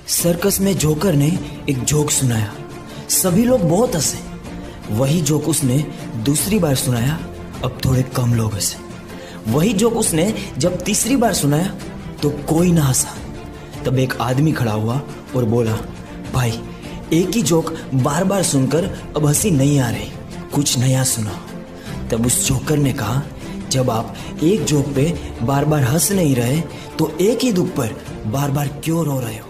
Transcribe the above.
Circus में joker ने एक जोक सुनाया। सभी लोग बहुत हंसे। वही जोक उसने दूसरी बार सुनाया, अब थोड़े कम लोग हंसे। वही जोक उसने जब तीसरी बार सुनाया तो कोई ना हंसा। तब एक आदमी खड़ा हुआ और बोला, भाई एक ही जोक बार बार सुनकर अब हंसी नहीं आ रही, कुछ नया सुनाओ। तब उस जोकर ने कहा, जब आप एक जोक पे बार बार हंस नहीं रहे तो एक ही दुख पर बार बार क्यों रो रहे हो।